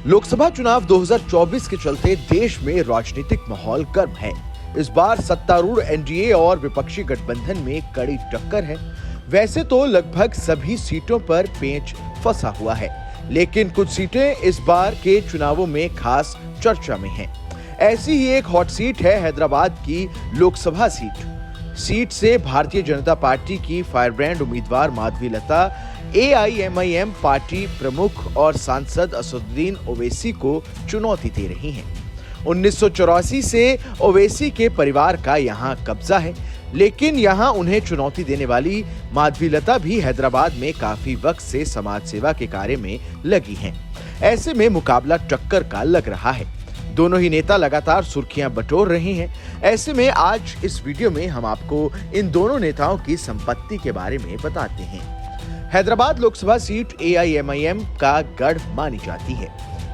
लोकसभा चुनाव 2024 के चलते देश में राजनीतिक माहौल गर्म है। इस बार सत्तारूढ़ एनडीए और विपक्षी गठबंधन में कड़ी टक्कर है। वैसे तो लगभग सभी सीटों पर पेंच फंसा हुआ है, लेकिन कुछ सीटें इस बार के चुनावों में खास चर्चा में हैं। ऐसी ही एक हॉट सीट है हैदराबाद की लोकसभा सीट से भारतीय जनता पार्टी की फायरब्रांड उम्मीदवार माधवीलता एआईएमआईएम पार्टी प्रमुख और सांसद असदुद्दीन ओवैसी को चुनौती दे रही हैं। 1984 से ओवैसी के परिवार का यहां कब्जा है, लेकिन यहां उन्हें चुनौती देने वाली माधवीलता भी हैदराबाद में काफी वक्त से समाज सेवा के कार्य में लगी हैं। ऐसे में मुकाबला टक्कर का लग रहा है। दोनों ही नेता लगातार सुर्खियां बटोर रहे हैं। ऐसे में आज इस वीडियो में हम आपको इन दोनों नेताओं की संपत्ति के बारे में बताते हैं। हैदराबाद लोकसभा सीट एआईएमआईएम का गढ़ मानी जाती है।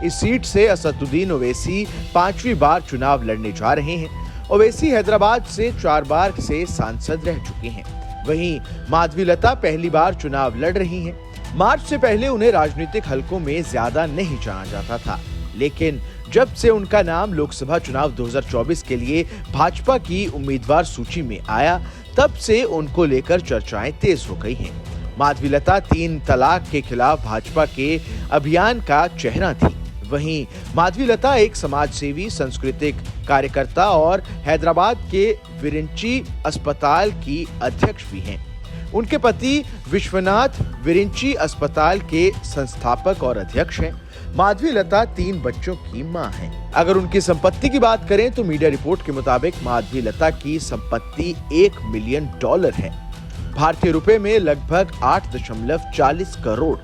इस सीट से असदुद्दीन ओवैसी 5वीं बार चुनाव लड़ने जा रहे हैं। ओवैसी हैदराबाद से 4 बार से सांसद रह चुके हैं। वहीं माधवीलता पहली बार चुनाव लड़ रही हैं। मार्च से पहले उन्हें राजनीतिक हलकों में ज्यादा नहीं जाना जाता था, लेकिन जब से उनका नाम लोकसभा चुनाव 2024 के लिए भाजपा की उम्मीदवार सूची में आया, तब से उनको लेकर चर्चाएं तेज हो गई हैं। माधवीलता 3 तलाक के खिलाफ भाजपा के अभियान का चेहरा थी। वहीं माधवीलता एक समाजसेवी, सांस्कृतिक कार्यकर्ता और हैदराबाद के विरिंची अस्पताल की अध्यक्ष भी हैं। उनके पति विश्वनाथ विरिंची अस्पताल के संस्थापक और अध्यक्ष हैं। माधवीलता 3 बच्चों की मां हैं। अगर उनकी संपत्ति की बात करें तो मीडिया रिपोर्ट के मुताबिक माधवीलता की संपत्ति $1 मिलियन है, भारतीय रुपए में लगभग 8.40 करोड़।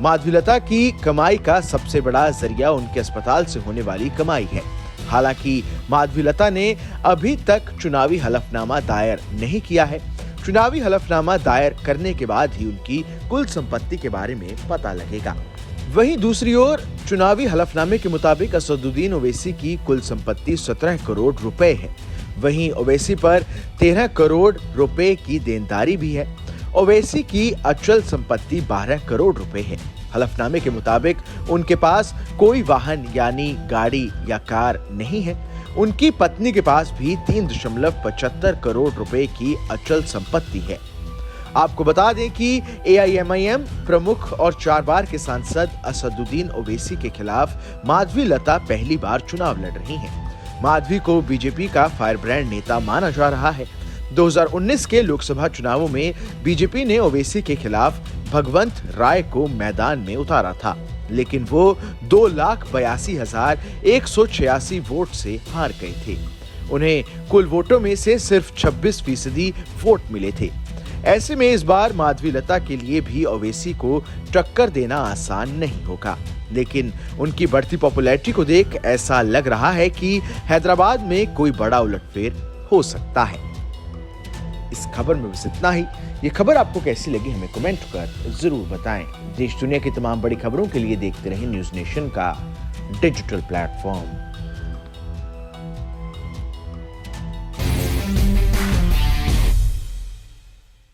माधवीलता की कमाई का सबसे बड़ा जरिया उनके अस्पताल से होने वाली कमाई है। हालांकि माधवीलता ने अभी तक चुनावी हलफनामा दायर नहीं किया है। चुनावी हलफनामा दायर करने के बाद ही उनकी कुल संपत्ति के बारे में पता लगेगा। वहीं दूसरी ओर चुनावी हलफनामे के मुताबिक असदुद्दीन ओवैसी की कुल संपत्ति 17 करोड़ रुपए है। वहीं ओवैसी पर 13 करोड़ रुपए की देनदारी भी है। ओवैसी की अचल संपत्ति 12 करोड़ रुपए है। हलफनामे के मुताबिक उनके पास कोई वाहन यानी गाड़ी या कार नहीं है। उनकी पत्नी के पास भी 3.75 करोड़ रुपए की अचल संपत्ति है। आपको बता दें कि एआईएमआईएम प्रमुख और 4 बार के सांसद असदुद्दीन ओवैसी के खिलाफ माधवीलता पहली बार चुनाव लड़ रही हैं। माधवी को बीजेपी का फायरब्रांड नेता माना जा रहा है। 2019 के लोकसभा चुनावों में बीजेपी ने ओवैसी के खिलाफ भगवंत राय को मैदान में उतारा था, लेकिन वो 2,82,186 वोट से हार गए थे। उन्हें कुल वोटों में से सिर्फ 26% वोट मिले थे। ऐसे में इस बार माधवीलता के लिए भी ओवैसी को टक्कर देना आसान नहीं होगा, लेकिन उनकी बढ़ती पॉपुलैरिटी को देख ऐसा लग रहा है कि हैदराबाद में कोई बड़ा उलटफेर हो सकता है। इस खबर में बस इतना ही। ये खबर आपको कैसी लगी हमें कमेंट कर जरूर बताएं। देश दुनिया की तमाम बड़ी खबरों के लिए देखते रहें न्यूज़ नेशन का डिजिटल प्लेटफॉर्म।